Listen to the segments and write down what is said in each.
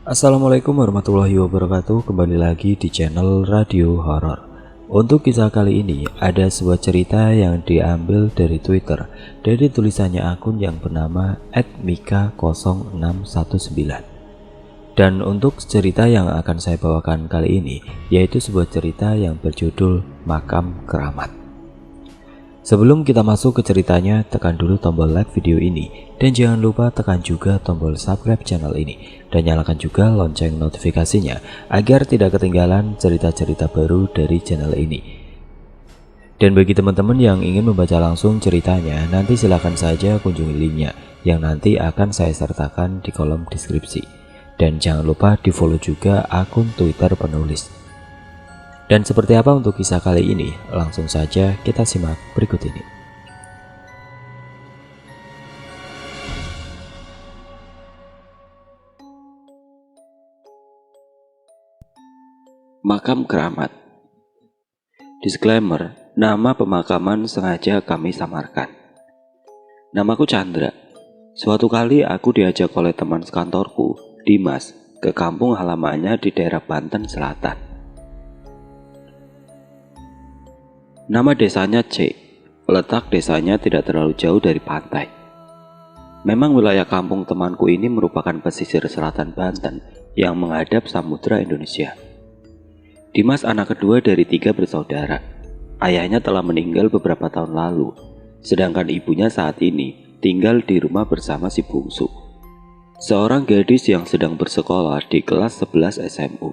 Assalamualaikum warahmatullahi wabarakatuh. Kembali lagi di channel Radio Horor. Untuk kisah kali ini ada sebuah cerita yang diambil dari Twitter dari tulisannya akun yang bernama @mika0619. Dan untuk cerita yang akan saya bawakan kali ini yaitu sebuah cerita yang berjudul Makam Keramat. Sebelum kita masuk ke ceritanya, tekan dulu tombol like video ini dan jangan lupa tekan juga tombol subscribe channel ini dan nyalakan juga lonceng notifikasinya agar tidak ketinggalan cerita-cerita baru dari channel ini. Dan bagi teman-teman yang ingin membaca langsung ceritanya, nanti silakan saja kunjungi linknya yang nanti akan saya sertakan di kolom deskripsi. Dan jangan lupa di follow juga akun Twitter penulis. Dan seperti apa untuk kisah kali ini? Langsung saja kita simak berikut ini. Makam Keramat. Disclaimer, nama pemakaman sengaja kami samarkan. Namaku Chandra. Suatu kali aku diajak oleh teman sekantorku, Dimas, ke kampung halamannya di daerah Banten Selatan. Nama desanya C. Letak desanya tidak terlalu jauh dari pantai. Memang wilayah kampung temanku ini merupakan pesisir selatan Banten yang menghadap Samudra Indonesia. Dimas anak kedua dari 3 bersaudara. Ayahnya telah meninggal beberapa tahun lalu, sedangkan ibunya saat ini tinggal di rumah bersama si bungsu, seorang gadis yang sedang bersekolah di kelas 11 SMU.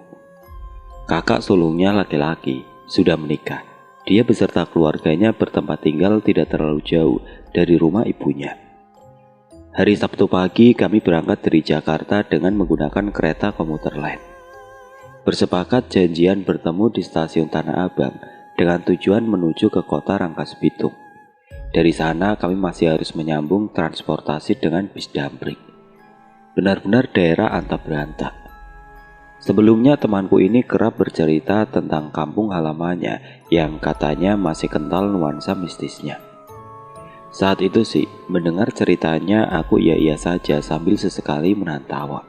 Kakak sulungnya laki-laki sudah menikah. Dia beserta keluarganya bertempat tinggal tidak terlalu jauh dari rumah ibunya. Hari Sabtu pagi kami berangkat dari Jakarta dengan menggunakan kereta komuter lain. Bersepakat janjian bertemu di stasiun Tanah Abang dengan tujuan menuju ke kota Rangkas Bitung. Dari sana kami masih harus menyambung transportasi dengan bis dampling. Benar-benar daerah antah berantah. Sebelumnya temanku ini kerap bercerita tentang kampung halamannya yang katanya masih kental nuansa mistisnya. Saat itu sih, mendengar ceritanya aku iya-iya saja sambil sesekali menahan tawa.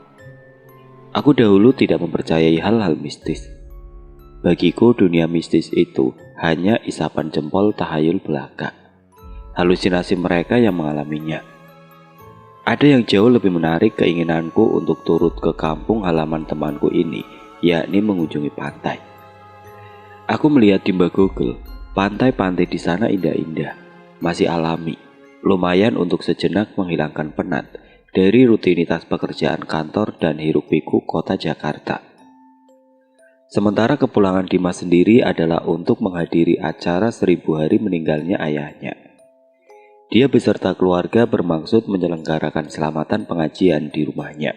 Aku dahulu tidak mempercayai hal-hal mistis. Bagiku dunia mistis itu hanya isapan jempol tahayul belaka. Halusinasi mereka yang mengalaminya. Ada yang jauh lebih menarik keinginanku untuk turut ke kampung halaman temanku ini, yakni mengunjungi pantai. Aku melihat di Mbak Google, pantai-pantai di sana indah-indah, masih alami, lumayan untuk sejenak menghilangkan penat dari rutinitas pekerjaan kantor dan hiruk-pikuk kota Jakarta. Sementara kepulangan Dimas sendiri adalah untuk menghadiri acara 1000 hari meninggalnya ayahnya. Dia beserta keluarga bermaksud menyelenggarakan selamatan pengajian di rumahnya.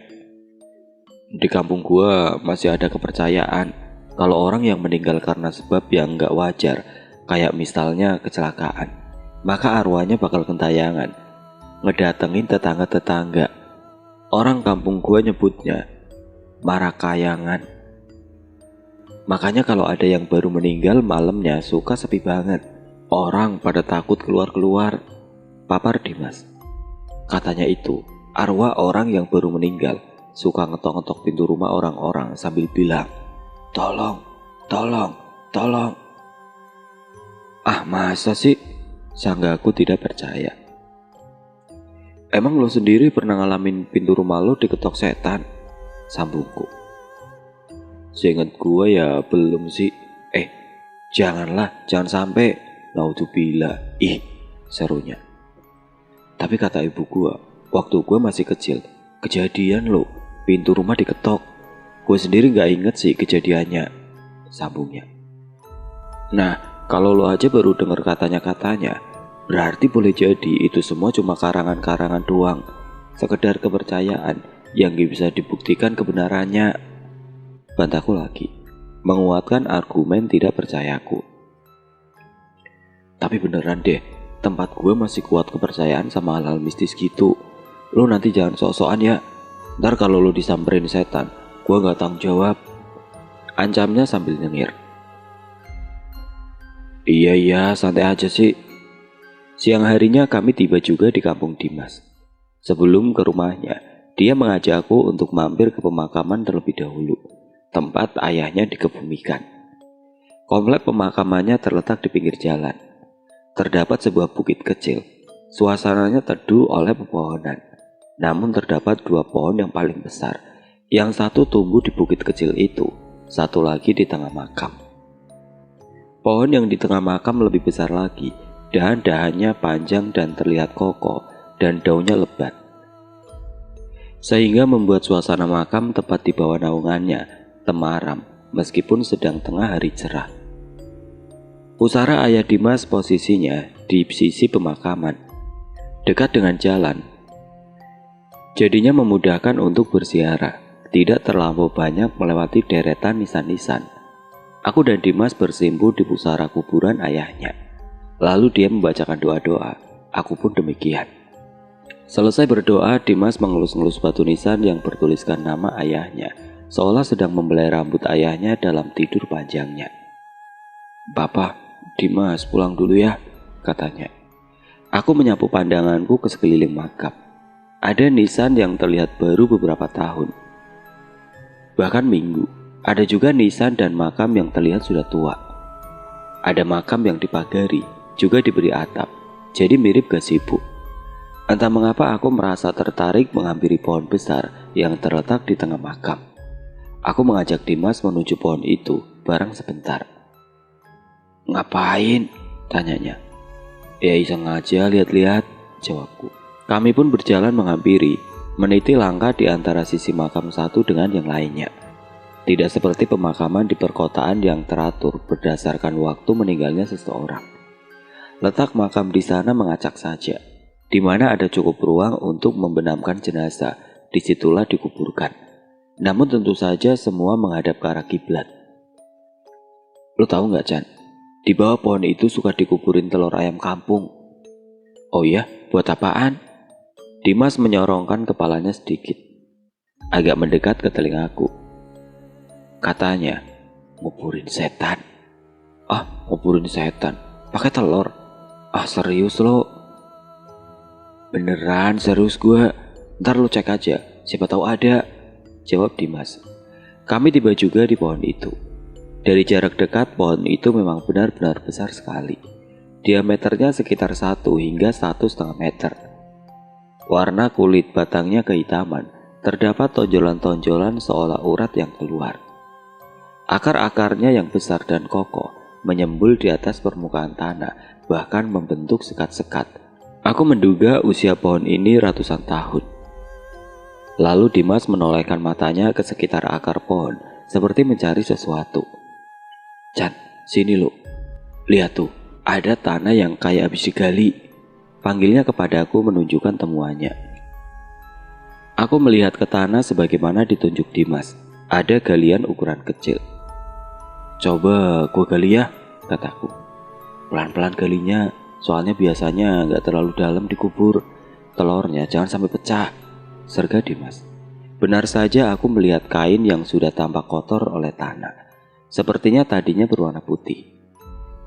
Di kampung gua masih ada kepercayaan kalau orang yang meninggal karena sebab yang nggak wajar, kayak misalnya kecelakaan, maka arwahnya bakal gentayangan, ngedatengin tetangga-tetangga. Orang kampung gua nyebutnya marakayangan. Makanya kalau ada yang baru meninggal malamnya suka sepi banget. Orang pada takut keluar-keluar. Papar Dimas. Katanya itu, arwah orang yang baru meninggal suka ngetok-ngetok pintu rumah orang-orang sambil bilang, "Tolong, tolong, tolong." Ah, masa sih? Sanggaku tidak percaya. Emang lo sendiri pernah ngalamin pintu rumah lo diketok setan? Sambungku. Seingat gua ya belum sih. Janganlah, jangan sampai. Naudzubillah. Ih, serunya. Tapi kata ibu gua, waktu gua masih kecil, kejadian lo, pintu rumah diketok. Gua sendiri gak inget sih kejadiannya, sambungnya. Nah, kalau lo aja baru denger katanya-katanya, berarti boleh jadi itu semua cuma karangan-karangan doang, sekedar kepercayaan yang gak bisa dibuktikan kebenarannya. Bantahku lagi, menguatkan argumen tidak percayaku. Tapi beneran deh, tempat gue masih kuat kepercayaan sama hal-hal mistis gitu. Lo nanti jangan sok-sokan ya. Ntar kalau lo disamperin setan, gue gak tanggung jawab. Ancamnya sambil nyengir. Iya, santai aja sih. Siang harinya kami tiba juga di kampung Dimas. Sebelum ke rumahnya, Dia mengajakku untuk mampir ke pemakaman terlebih dahulu, tempat ayahnya dikebumikan. Komplek pemakamannya terletak di pinggir jalan. Terdapat sebuah bukit kecil. Suasananya teduh oleh pepohonan. Namun terdapat 2 pohon yang paling besar. Yang satu tumbuh di bukit kecil itu, satu lagi di tengah makam. Pohon yang di tengah makam lebih besar lagi. Dahan-dahannya panjang dan terlihat kokoh, dan daunnya lebat, sehingga membuat suasana makam tepat di bawah naungannya temaram meskipun sedang tengah hari cerah. Pusara ayah Dimas posisinya di sisi pemakaman, dekat dengan jalan. Jadinya memudahkan untuk berziarah, tidak terlalu banyak melewati deretan nisan-nisan. Aku dan Dimas bersimpuh di pusara kuburan ayahnya. Lalu dia membacakan doa-doa, aku pun demikian. Selesai berdoa, Dimas mengelus-ngelus batu nisan yang bertuliskan nama ayahnya, seolah sedang membelai rambut ayahnya dalam tidur panjangnya. "Bapak, Dimas pulang dulu ya," katanya. Aku menyapu pandanganku ke sekeliling makam. Ada nisan yang terlihat baru beberapa tahun, bahkan minggu. Ada juga nisan dan makam yang terlihat sudah tua. Ada makam yang dipagari, juga diberi atap, jadi mirip gazebo. Entah mengapa aku merasa tertarik menghampiri pohon besar yang terletak di tengah makam. Aku mengajak Dimas menuju pohon itu bareng sebentar. "Ngapain?" tanyanya. "Ya iseng aja lihat-lihat," jawabku. Kami pun berjalan menghampiri, meniti langkah di antara sisi makam satu dengan yang lainnya. Tidak seperti pemakaman di perkotaan yang teratur berdasarkan waktu meninggalnya seseorang. Letak makam di sana mengacak saja, di mana ada cukup ruang untuk membenamkan jenazah, disitulah dikuburkan. Namun tentu saja semua menghadap ke arah kiblat. "Lo tahu nggak, Chan? Di bawah pohon itu suka dikuburin telur ayam kampung." "Oh iya, buat apaan?" Dimas menyorongkan kepalanya sedikit, agak mendekat ke telingaku. Katanya, "Nguburin setan." "Ah, nguburin setan? Pakai telur? Ah, serius lo?" "Beneran serius gue. Ntar lo cek aja, siapa tahu ada," jawab Dimas. Kami tiba juga di pohon itu. Dari jarak dekat, pohon itu memang benar-benar besar sekali. Diameternya sekitar 1 hingga 1,5 meter. Warna kulit batangnya kehitaman, terdapat tonjolan-tonjolan seolah urat yang keluar. Akar-akarnya yang besar dan kokoh menyembul di atas permukaan tanah, bahkan membentuk sekat-sekat. Aku menduga usia pohon ini ratusan tahun. Lalu Dimas menolehkan matanya ke sekitar akar pohon, seperti mencari sesuatu. "Chan, sini lo. Lihat tuh, ada tanah yang kayak habis digali," panggilnya kepadaku menunjukkan temuannya. Aku melihat ke tanah sebagaimana ditunjuk Dimas. Ada galian ukuran kecil. "Coba gua gali ya," kataku. "Pelan-pelan galinya, soalnya biasanya nggak terlalu dalam dikubur. Telurnya jangan sampai pecah," serga Dimas. Benar saja aku melihat kain yang sudah tampak kotor oleh tanah. Sepertinya tadinya berwarna putih.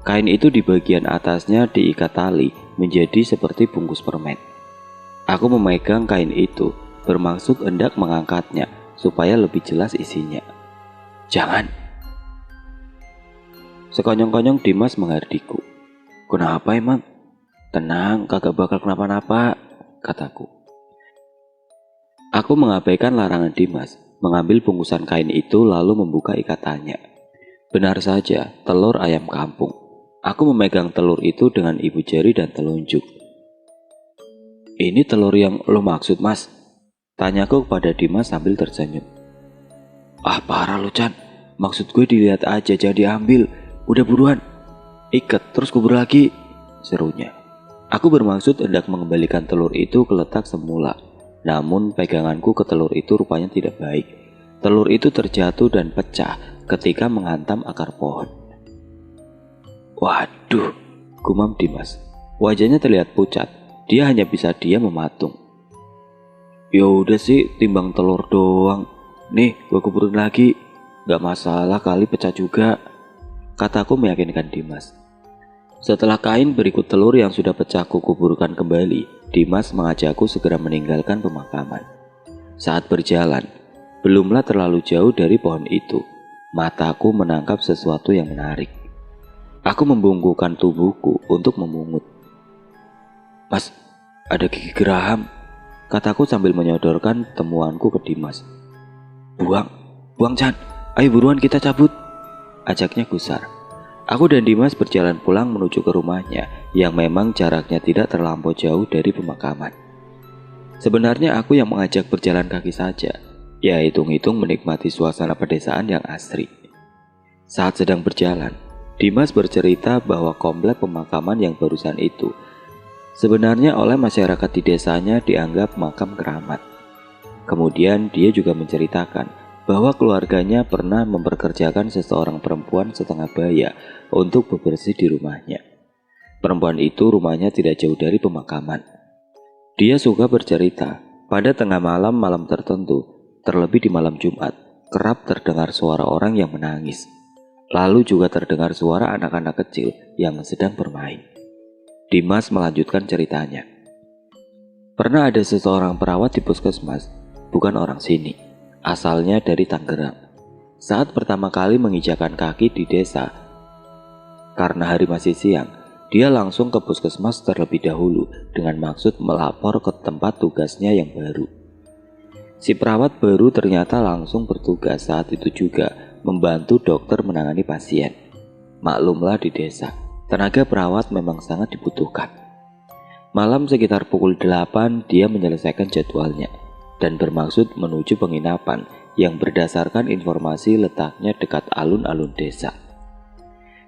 Kain itu di bagian atasnya diikat tali menjadi seperti bungkus permen. Aku memegang kain itu, bermaksud hendak mengangkatnya supaya lebih jelas isinya. "Jangan." Sekonyong-konyong Dimas menghardiku. "Kenapa emang?" "Tenang, kagak bakal kenapa-napa," kataku. Aku mengabaikan larangan Dimas, mengambil bungkusan kain itu lalu membuka ikatannya. Benar saja, telur ayam kampung. Aku memegang telur itu dengan ibu jari dan telunjuk. "Ini telur yang lo maksud, Mas?" tanyaku kepada Dimas sambil tersenyum. "Ah, parah lo, Chan. Maksud gue dilihat aja, jangan diambil. Udah buruan, ikat terus kubur lagi," serunya. Aku bermaksud hendak mengembalikan telur itu ke letak semula. Namun peganganku ke telur itu rupanya tidak baik. Telur itu terjatuh dan pecah ketika menghantam akar pohon. "Waduh," gumam Dimas. Wajahnya terlihat pucat. Dia hanya bisa diam mematung. "Ya udah sih, timbang telur doang. Nih, gua kuburin lagi. Gak masalah kali pecah juga," kataku meyakinkan Dimas. Setelah kain berikut telur yang sudah pecah kuburkan kembali, Dimas mengajakku segera meninggalkan pemakaman. Saat berjalan, belumlah terlalu jauh dari pohon itu, mataku menangkap sesuatu yang menarik. Aku membungkukkan tubuhku untuk memungut. "Mas, ada gigi geraham," kataku sambil menyodorkan temuanku ke Dimas. Buang, buang Chan, ayo buruan kita cabut," ajaknya gusar. Aku dan Dimas berjalan pulang menuju ke rumahnya yang memang jaraknya tidak terlampau jauh dari pemakaman. Sebenarnya aku yang mengajak berjalan kaki saja, ya hitung-hitung menikmati suasana pedesaan yang asri. Saat sedang berjalan, Dimas bercerita bahwa komplek pemakaman yang barusan itu sebenarnya oleh masyarakat di desanya dianggap makam keramat. Kemudian dia juga menceritakan bahwa keluarganya pernah memperkerjakan seseorang perempuan setengah baya untuk bebersih di rumahnya. Perempuan itu rumahnya tidak jauh dari pemakaman. Dia suka bercerita, pada tengah malam tertentu, terlebih di malam Jumat, kerap terdengar suara orang yang menangis. Lalu juga terdengar suara anak-anak kecil yang sedang bermain. Dimas melanjutkan ceritanya. Pernah ada seseorang perawat di puskesmas, bukan orang sini, asalnya dari Tangerang. Saat pertama kali menginjakan kaki di desa, karena hari masih siang, dia langsung ke puskesmas terlebih dahulu dengan maksud melapor ke tempat tugasnya yang baru. Si perawat baru ternyata langsung bertugas saat itu juga membantu dokter menangani pasien. Maklumlah di desa, tenaga perawat memang sangat dibutuhkan. Malam sekitar pukul 8 dia menyelesaikan jadwalnya dan bermaksud menuju penginapan yang berdasarkan informasi letaknya dekat alun-alun desa.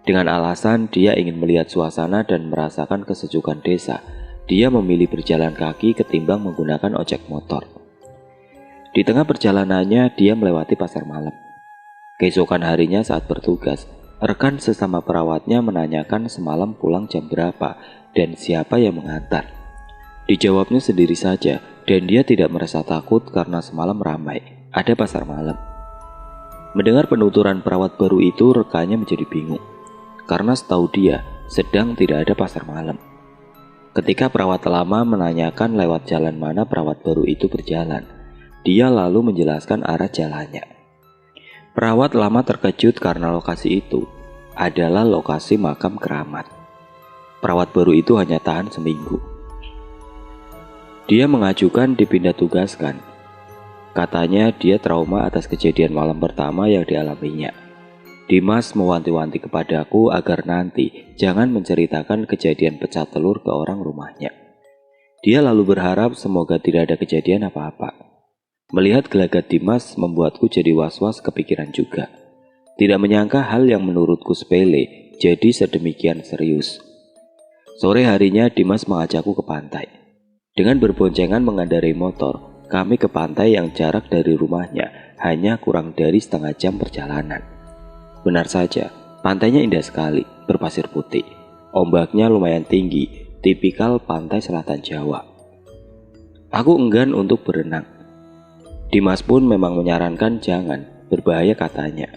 Dengan alasan dia ingin melihat suasana dan merasakan kesejukan desa, dia memilih berjalan kaki ketimbang menggunakan ojek motor. Di tengah perjalanannya dia melewati pasar malam. Keesokan harinya saat bertugas, rekan sesama perawatnya menanyakan semalam pulang jam berapa dan siapa yang mengantar. Dijawabnya sendiri saja dan dia tidak merasa takut karena semalam ramai, ada pasar malam. Mendengar penuturan perawat baru itu, rekannya menjadi bingung. Karena setahu dia sedang tidak ada pasar malam. Ketika perawat lama menanyakan lewat jalan mana perawat baru itu berjalan, dia lalu menjelaskan arah jalannya. Perawat lama terkejut karena lokasi itu adalah lokasi makam keramat. Perawat baru itu hanya tahan seminggu. Dia mengajukan dipindah tugaskan. Katanya dia trauma atas kejadian malam pertama yang dialaminya. Dimas mewanti-wanti kepadaku agar nanti jangan menceritakan kejadian pecah telur ke orang rumahnya. Dia lalu berharap semoga tidak ada kejadian apa-apa. Melihat gelagat Dimas membuatku jadi was-was kepikiran juga. Tidak menyangka hal yang menurutku sepele jadi sedemikian serius. Sore harinya Dimas mengajakku ke pantai. Dengan berboncengan mengendarai motor, kami ke pantai yang jarak dari rumahnya hanya kurang dari setengah jam perjalanan. Benar saja, pantainya indah sekali, berpasir putih. Ombaknya lumayan tinggi, tipikal pantai selatan Jawa. Aku enggan untuk berenang. Dimas pun memang menyarankan jangan, berbahaya katanya.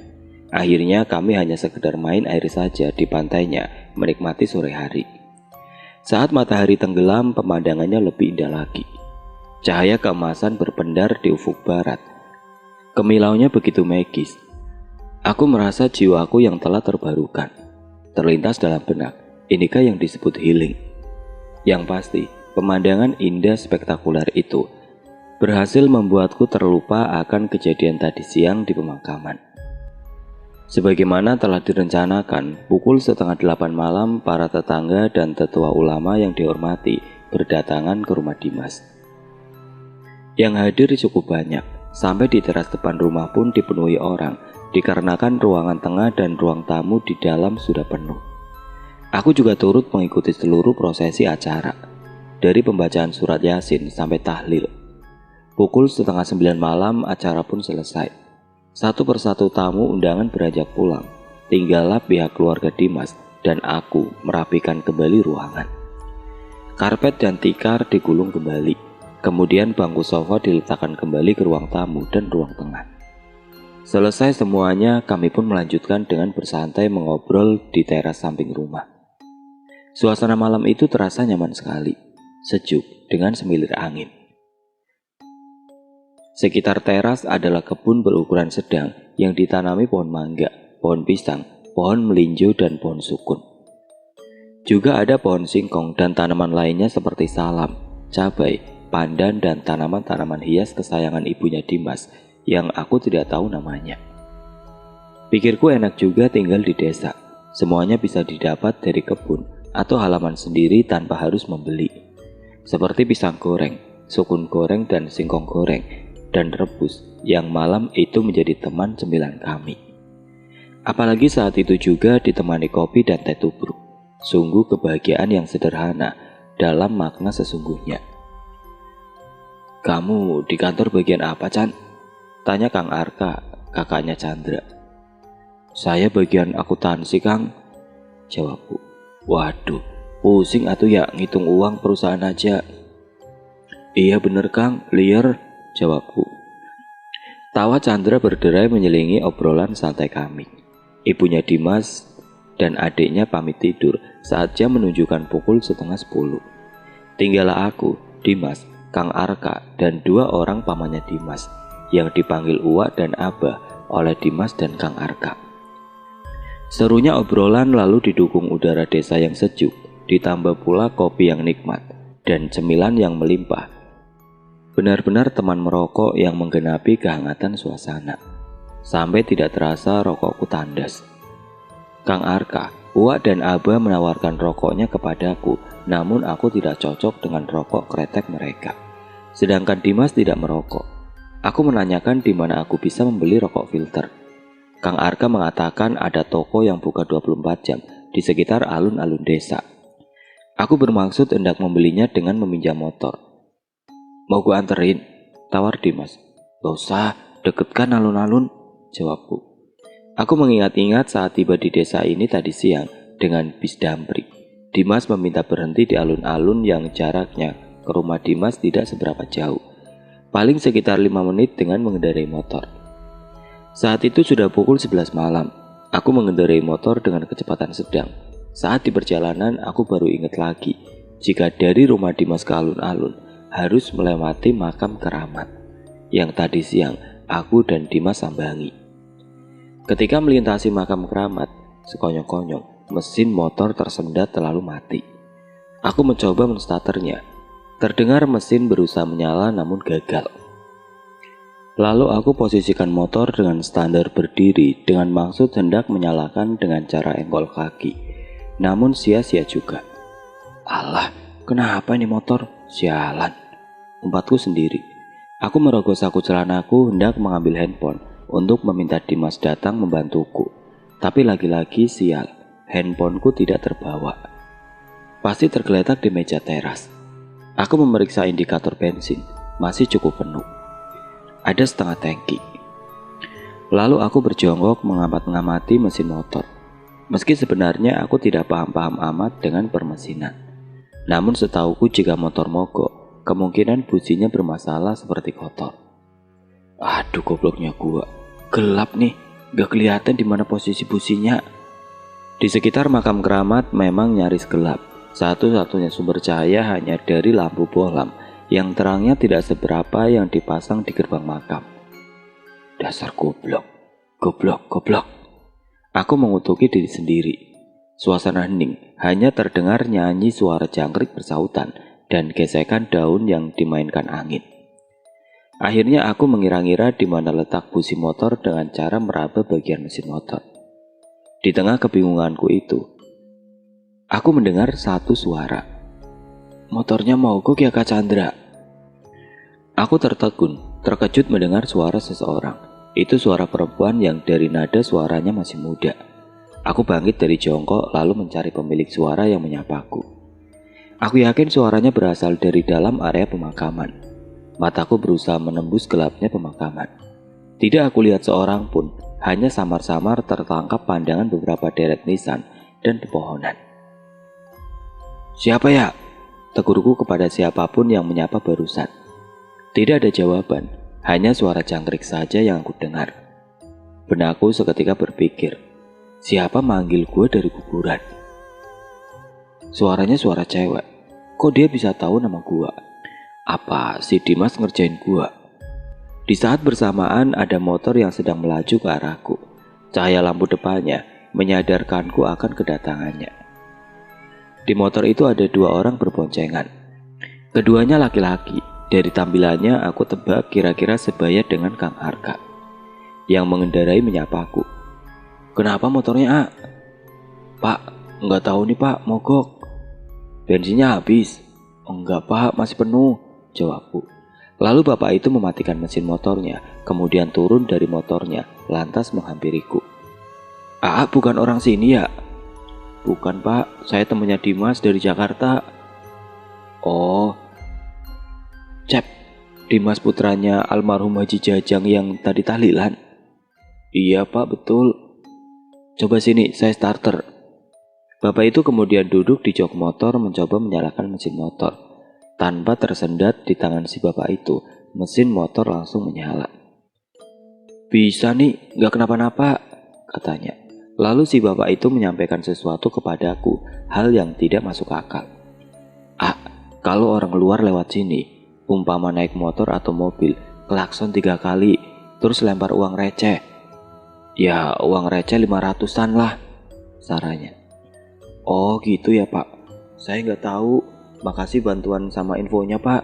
Akhirnya kami hanya sekedar main air saja di pantainya, menikmati sore hari. Saat matahari tenggelam, pemandangannya lebih indah lagi. Cahaya keemasan berpendar di ufuk barat. Kemilaunya begitu magis. Aku merasa jiwaku yang telah terbarukan. Terlintas dalam benak, inikah yang disebut healing? Yang pasti, pemandangan indah spektakuler itu berhasil membuatku terlupa akan kejadian tadi siang di pemakaman. Sebagaimana telah direncanakan, pukul 7:30 malam para tetangga dan tetua ulama yang dihormati berdatangan ke rumah Dimas. Yang hadir cukup banyak, sampai di teras depan rumah pun dipenuhi orang, dikarenakan ruangan tengah dan ruang tamu di dalam sudah penuh. Aku juga turut mengikuti seluruh prosesi acara, dari pembacaan surat Yasin sampai tahlil. Pukul 8:30 malam acara pun selesai. Satu persatu tamu undangan beranjak pulang, tinggallah pihak keluarga Dimas dan aku merapikan kembali ruangan. Karpet dan tikar digulung kembali, kemudian bangku sofa diletakkan kembali ke ruang tamu dan ruang tengah. Selesai semuanya, kami pun melanjutkan dengan bersantai mengobrol di teras samping rumah. Suasana malam itu terasa nyaman sekali, sejuk dengan semilir angin. Sekitar teras adalah kebun berukuran sedang yang ditanami pohon mangga, pohon pisang, pohon melinjo, dan pohon sukun. Juga ada pohon singkong dan tanaman lainnya seperti salam, cabai, pandan, dan tanaman-tanaman hias kesayangan ibunya Dimas yang aku tidak tahu namanya. Pikirku enak juga tinggal di desa. Semuanya bisa didapat dari kebun atau halaman sendiri tanpa harus membeli. Seperti pisang goreng, sukun goreng, dan singkong goreng, dan rebus yang malam itu menjadi teman cemilan kami. Apalagi saat itu juga ditemani kopi dan teh tubruk. Sungguh kebahagiaan yang sederhana dalam makna sesungguhnya. "Kamu di kantor bagian apa, Chan?" tanya Kang Arka, kakaknya Chandra. "Saya bagian akuntansi, Kang," jawabku. "Waduh, pusing atuh ya ngitung uang perusahaan aja." "Iya bener Kang, liar," jawabku. Tawa Chandra berderai menyelingi obrolan santai kami. Ibunya Dimas dan adiknya pamit tidur saat jam menunjukkan pukul 9:30. Tinggallah aku, Dimas, Kang Arka, dan 2 orang pamannya Dimas yang dipanggil Uwa dan Abah oleh Dimas dan Kang Arka. Serunya obrolan lalu didukung udara desa yang sejuk, ditambah pula kopi yang nikmat dan cemilan yang melimpah. Benar-benar teman merokok yang menggenapi kehangatan suasana. Sampai tidak terasa rokokku tandas. Kang Arka, Uwa, dan Abah menawarkan rokoknya kepadaku, namun aku tidak cocok dengan rokok kretek mereka. Sedangkan Dimas tidak merokok. Aku menanyakan di mana aku bisa membeli rokok filter. Kang Arka mengatakan ada toko yang buka 24 jam di sekitar alun-alun desa. Aku bermaksud hendak membelinya dengan meminjam motor. "Mau gua anterin?" tawar Dimas. "Gak usah, deket kan alun-alun," jawabku. Aku mengingat-ingat saat tiba di desa ini tadi siang dengan bis dampri. Dimas meminta berhenti di alun-alun yang jaraknya ke rumah Dimas tidak seberapa jauh. Paling sekitar 5 menit dengan mengendarai motor. Saat itu sudah pukul 11 malam. Aku mengendarai motor dengan kecepatan sedang. Saat di perjalanan aku baru ingat lagi jika dari rumah Dimas ke alun-alun harus melewati makam keramat yang tadi siang aku dan Dimas sambangi. Ketika melintasi makam keramat, sekonyong-konyong mesin motor tersendat lalu mati. Aku mencoba menstarternya. Terdengar mesin berusaha menyala namun gagal. Lalu aku posisikan motor dengan standar berdiri dengan maksud hendak menyalakan dengan cara enggol kaki. Namun sia-sia juga. "Alah, kenapa ini motor? Sialan," umpatku sendiri. Aku merogoh saku celanaku hendak mengambil handphone untuk meminta Dimas datang membantuku. Tapi lagi-lagi sial, handphoneku tidak terbawa. Pasti tergeletak di meja teras. Aku memeriksa indikator bensin, masih cukup penuh. Ada setengah tangki. Lalu aku berjongkok mengamati mesin motor. Meski sebenarnya aku tidak paham-paham amat dengan permesinan. Namun setauku jika motor mogok, kemungkinan businya bermasalah seperti kotor. Aduh gobloknya gua. Gelap nih, gak kelihatan di mana posisi businya. Di sekitar makam keramat memang nyaris gelap. Satu-satunya sumber cahaya hanya dari lampu bohlam yang terangnya tidak seberapa yang dipasang di gerbang makam. Dasar goblok, goblok. Aku mengutuki diri sendiri. Suasana hening, hanya terdengar nyanyi suara jangkrik bersautan dan gesekan daun yang dimainkan angin. Akhirnya aku mengira-ngira di mana letak busi motor dengan cara meraba bagian mesin motor. Di tengah kebingunganku itu, aku mendengar satu suara. "Motornya mogok ya Kak Chandra?" Aku tertegun, terkejut mendengar suara seseorang. Itu suara perempuan yang dari nada suaranya masih muda. Aku bangkit dari jongkok lalu mencari pemilik suara yang menyapaku. Aku yakin suaranya berasal dari dalam area pemakaman. Mataku berusaha menembus gelapnya pemakaman. Tidak aku lihat seorang pun, hanya samar-samar tertangkap pandangan beberapa deret nisan dan pepohonan. "Siapa ya?" tegurku kepada siapapun yang menyapa barusan. Tidak ada jawaban, hanya suara jangkrik saja yang aku dengar. Benakku seketika berpikir, siapa manggil gue dari kuburan? Suaranya suara cewek. Kok dia bisa tahu nama gue? Apa si Dimas ngerjain gue? Di saat bersamaan ada motor yang sedang melaju ke arahku. Cahaya lampu depannya menyadarkanku akan kedatangannya. Di motor itu ada 2 orang berboncengan. Keduanya laki-laki. Dari tampilannya aku tebak kira-kira sebaya dengan Kang Arka. Yang mengendarai menyapaku. "Kenapa motornya, A?" "Pak, nggak tahu nih Pak, mogok." "Bensinnya habis?" "Enggak Pak, masih penuh," jawabku. Lalu bapak itu mematikan mesin motornya, kemudian turun dari motornya, lantas menghampiriku. "Aa bukan orang sini ya?" "Bukan Pak, saya temannya Dimas dari Jakarta." "Oh, Cep, Dimas putranya almarhum Haji Jajang yang tadi tahlilan?" "Iya Pak, betul." "Coba sini, saya starter." Bapak itu kemudian duduk di jok motor mencoba menyalakan mesin motor. Tanpa tersendat di tangan si bapak itu, mesin motor langsung menyala. "Bisa nih, gak kenapa-napa," katanya. Lalu si bapak itu menyampaikan sesuatu kepadaku, hal yang tidak masuk akal. "Ah, kalau orang luar lewat sini, umpama naik motor atau mobil, klakson 3 kali, terus lempar uang receh. Ya, uang receh 500-an lah," sarannya. "Oh gitu ya Pak, saya nggak tahu. Makasih bantuan sama infonya Pak,"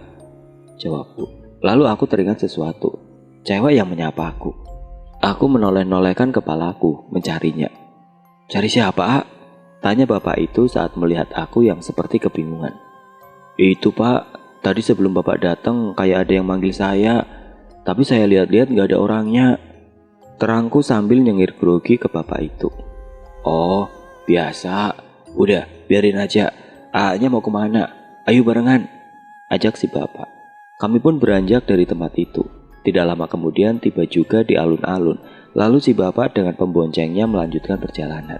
jawabku. Lalu aku teringat sesuatu. Cewek yang menyapa aku. Aku menoleh-nolehkan kepalaku, mencarinya. "Cari siapa, A?" tanya bapak itu saat melihat aku yang seperti kebingungan. "Itu Pak, tadi sebelum bapak datang kayak ada yang manggil saya. Tapi saya lihat-lihat nggak ada orangnya," terangku sambil nyengir grogi ke bapak itu. "Oh, biasa. Udah, biarin aja. A-nya mau kemana? Ayo barengan," ajak si bapak. Kami pun beranjak dari tempat itu. Tidak lama kemudian tiba juga di alun-alun. Lalu si bapak dengan pemboncengnya melanjutkan perjalanan.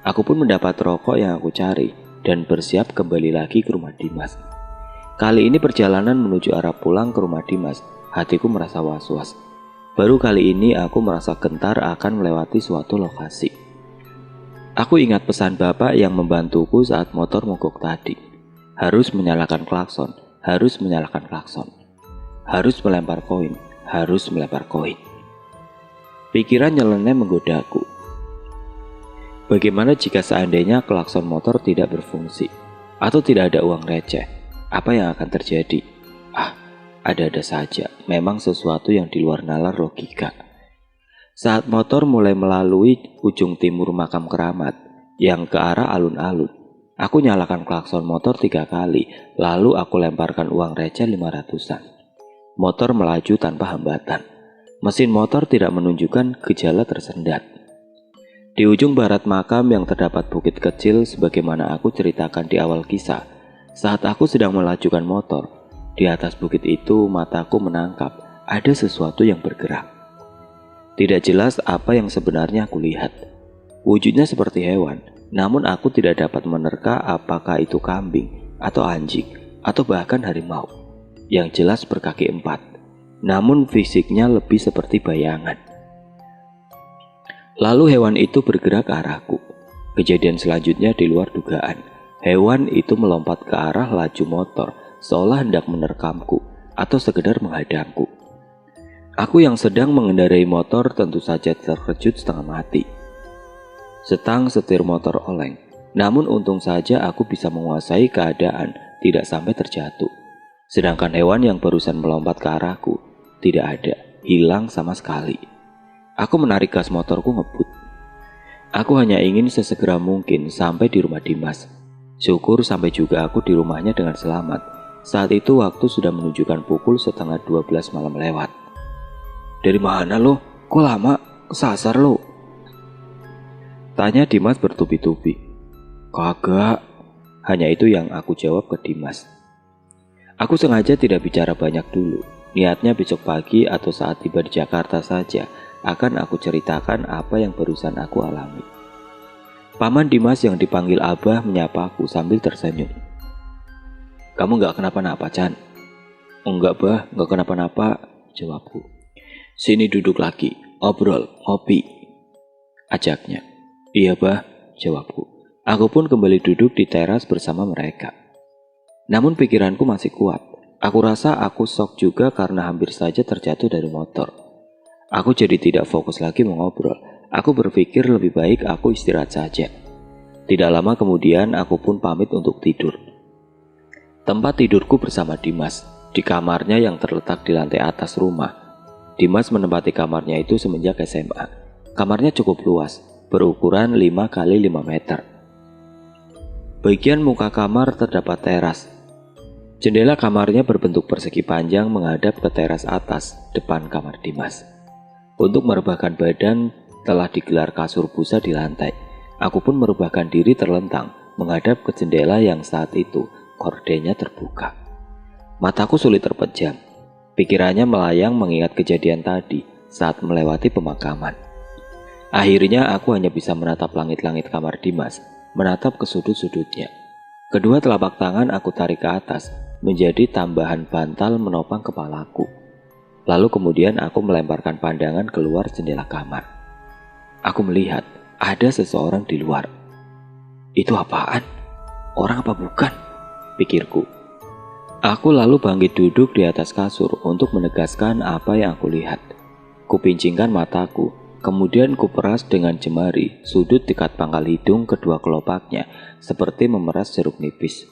Aku pun mendapat rokok yang aku cari dan bersiap kembali lagi ke rumah Dimas. Kali ini perjalanan menuju arah pulang ke rumah Dimas. Hatiku merasa was-was. Baru kali ini aku merasa gentar akan melewati suatu lokasi. Aku ingat pesan bapak yang membantuku saat motor mogok tadi. Harus menyalakan klakson, harus menyalakan klakson. Harus melempar koin, harus melempar koin. Pikiran nyeleneh menggodaku. Bagaimana jika seandainya klakson motor tidak berfungsi? Atau tidak ada uang receh? Apa yang akan terjadi? Ada-ada saja, memang sesuatu yang di luar nalar logika. Saat motor mulai melalui ujung timur makam keramat yang ke arah alun-alun, aku nyalakan klakson motor 3 kali, lalu aku lemparkan uang receh 500-an. Motor melaju tanpa hambatan. Mesin motor tidak menunjukkan gejala tersendat. Di ujung barat makam yang terdapat bukit kecil sebagaimana aku ceritakan di awal kisah. Saat aku sedang melajukan motor, di atas bukit itu mataku menangkap ada sesuatu yang bergerak. Tidak jelas apa yang sebenarnya aku lihat. Wujudnya seperti hewan, namun aku tidak dapat menerka apakah itu kambing, atau anjing, atau bahkan harimau. Yang jelas berkaki 4, namun fisiknya lebih seperti bayangan. Lalu hewan itu bergerak ke arahku. Kejadian selanjutnya di luar dugaan. Hewan itu melompat ke arah laju motor, seolah hendak menerkamku, atau sekedar menghadangku. Aku yang sedang mengendarai motor tentu saja terkejut setengah mati. Setang setir motor oleng, namun untung saja aku bisa menguasai keadaan tidak sampai terjatuh. Sedangkan hewan yang barusan melompat ke arahku tidak ada, hilang sama sekali. Aku menarik gas motorku ngebut. Aku hanya ingin sesegera mungkin sampai di rumah Dimas. Syukur sampai juga aku di rumahnya dengan selamat. Saat itu waktu sudah menunjukkan pukul 11:30 malam lewat. "Dari mana lo? Kok lama? Kesasar lo?" tanya Dimas bertubi-tubi. "Kagak," hanya itu yang aku jawab ke Dimas. Aku sengaja tidak bicara banyak dulu. Niatnya besok pagi atau saat tiba di Jakarta saja akan aku ceritakan apa yang barusan aku alami. Paman Dimas yang dipanggil Abah menyapa aku sambil tersenyum. "Kamu gak kenapa-napa, Chan?" "Enggak, Bah, gak kenapa-napa," jawabku. "Sini duduk lagi, obrol, ngopi," ajaknya. "Iya, Bah," jawabku. Aku pun kembali duduk di teras bersama mereka. Namun pikiranku masih kuat. Aku rasa aku shock juga karena hampir saja terjatuh dari motor. Aku jadi tidak fokus lagi mengobrol. Aku berpikir lebih baik aku istirahat saja. Tidak lama kemudian aku pun pamit untuk tidur. Tempat tidurku bersama Dimas, di kamarnya yang terletak di lantai atas rumah. Dimas menempati kamarnya itu semenjak SMA. Kamarnya cukup luas, berukuran 5 kali 5 meter. Bagian muka kamar terdapat teras. Jendela kamarnya berbentuk persegi panjang menghadap ke teras atas depan kamar Dimas. Untuk merebahkan badan telah digelar kasur busa di lantai. Aku pun merebahkan diri terlentang menghadap ke jendela yang saat itu gordennya terbuka. Mataku sulit terpejam. Pikirannya melayang mengingat kejadian tadi saat melewati pemakaman. Akhirnya aku hanya bisa menatap langit-langit kamar Dimas, menatap ke sudut-sudutnya. Kedua telapak tangan aku tarik ke atas, menjadi tambahan bantal menopang kepalaku. Lalu kemudian aku melemparkan pandangan keluar jendela kamar. Aku melihat ada seseorang di luar. Itu apaan? Orang apa bukan? Pikirku. Aku lalu bangkit duduk di atas kasur untuk menegaskan apa yang aku lihat. Kupincingkan mataku, kemudian kuperas dengan jemari sudut dekat pangkal hidung kedua kelopaknya seperti memeras jeruk nipis.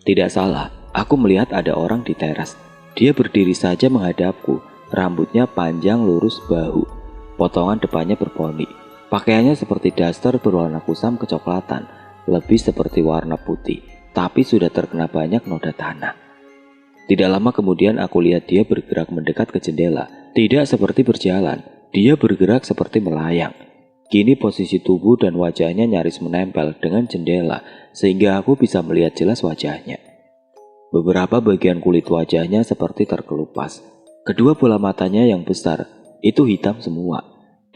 Tidak salah, aku melihat ada orang di teras. Dia berdiri saja menghadapku, rambutnya panjang lurus bahu, potongan depannya berponi. Pakaiannya seperti daster berwarna kusam kecoklatan, lebih seperti warna putih, tapi sudah terkena banyak noda tanah. Tidak lama kemudian aku lihat dia bergerak mendekat ke jendela. Tidak seperti berjalan, dia bergerak seperti melayang. Kini posisi tubuh dan wajahnya nyaris menempel dengan jendela, sehingga aku bisa melihat jelas wajahnya. Beberapa bagian kulit wajahnya seperti terkelupas. Kedua bola matanya yang besar, itu hitam semua.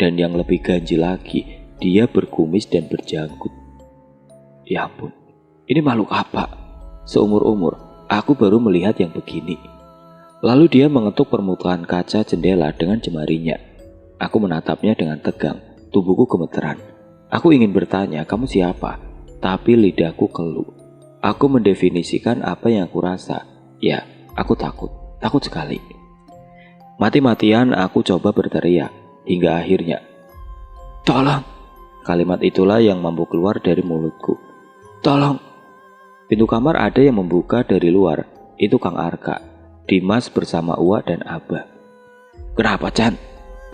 Dan yang lebih ganjil lagi, dia berkumis dan berjanggut. Ya ampun, ini makhluk apa? Seumur-umur, aku baru melihat yang begini. Lalu dia mengetuk permukaan kaca jendela dengan jemarinya. Aku menatapnya dengan tegang, tubuhku gemeteran. Aku ingin bertanya, kamu siapa? Tapi lidahku keluh. Aku mendefinisikan apa yang aku rasa. Ya, aku takut sekali. Mati-matian aku coba berteriak, hingga akhirnya, "Tolong!" Kalimat itulah yang mampu keluar dari mulutku. "Tolong!" Pintu kamar ada yang membuka dari luar. Itu Kang Arka, Dimas bersama Uwa dan Abah. "Kenapa, Chan?"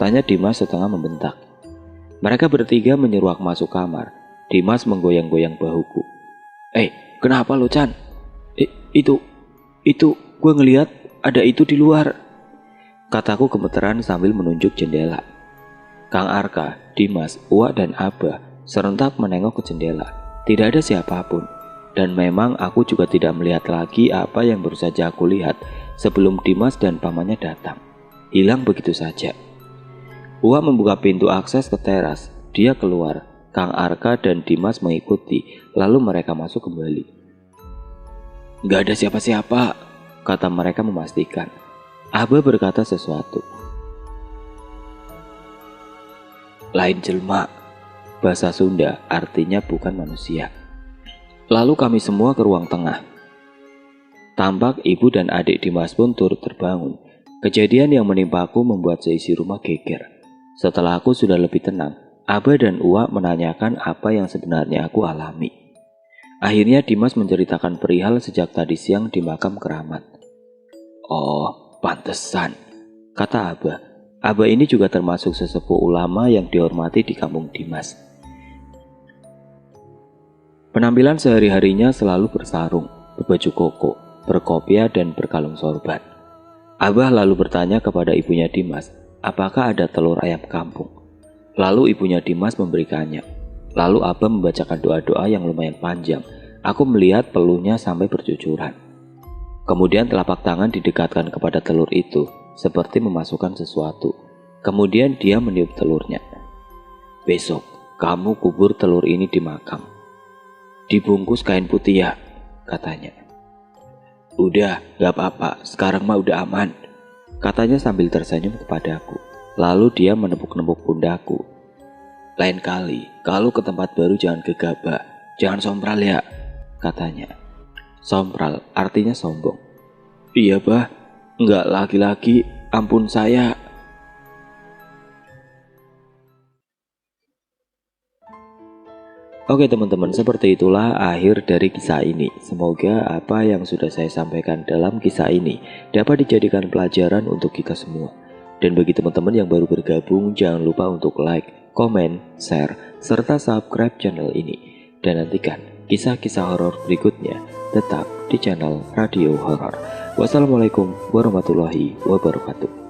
tanya Dimas setengah membentak. Mereka bertiga menyeruak masuk kamar. Dimas menggoyang-goyang bahuku. Kenapa lo, Chan?" Itu, gue ngelihat ada itu di luar," kataku gemeteran sambil menunjuk jendela. Kang Arka, Dimas, Uwa dan Abah serentak menengok ke jendela. Tidak ada siapapun. Dan memang aku juga tidak melihat lagi apa yang baru saja aku lihat sebelum Dimas dan pamannya datang. Hilang begitu saja. Uwa membuka pintu akses ke teras. Dia keluar. Kang Arka dan Dimas mengikuti. Lalu mereka masuk kembali. "Gak ada siapa-siapa," kata mereka memastikan. Abah berkata sesuatu. "Lain jelma," bahasa Sunda artinya bukan manusia. Lalu kami semua ke ruang tengah. Tampak ibu dan adik Dimas pun turut terbangun. Kejadian yang menimpaku membuat seisi rumah geger. Setelah aku sudah lebih tenang, Abah dan Uwa menanyakan apa yang sebenarnya aku alami. Akhirnya Dimas menceritakan perihal sejak tadi siang di makam keramat. "Oh, pantesan," kata Abah. Abah ini juga termasuk sesepuh ulama yang dihormati di kampung Dimas. Penampilan sehari-harinya selalu bersarung, berbaju koko, berkopiah dan berkalung sorban. Abah lalu bertanya kepada ibunya Dimas, apakah ada telur ayam kampung. Lalu ibunya Dimas memberikannya. Lalu Abah membacakan doa-doa yang lumayan panjang. Aku melihat peluhnya sampai bercucuran. Kemudian telapak tangan didekatkan kepada telur itu, seperti memasukkan sesuatu. Kemudian dia meniup telurnya. "Besok, kamu kubur telur ini di makam. Dibungkus kain putih ya," katanya. "Udah, gak apa-apa, sekarang mah udah aman," katanya sambil tersenyum kepadaku. Lalu dia menepuk-nepuk pundakku. "Lain kali, kalau ke tempat baru jangan gegabah, jangan sompral ya," katanya. Sompral artinya sombong. Iya bah, nggak laki-laki, ampun saya. Oke teman-teman, seperti itulah akhir dari kisah ini. Semoga apa yang sudah saya sampaikan dalam kisah ini dapat dijadikan pelajaran untuk kita semua. Dan bagi teman-teman yang baru bergabung, jangan lupa untuk like, komen, share, serta subscribe channel ini. Dan nantikan kisah-kisah horor berikutnya tetap di channel Radio Horor. Wassalamualaikum warahmatullahi wabarakatuh.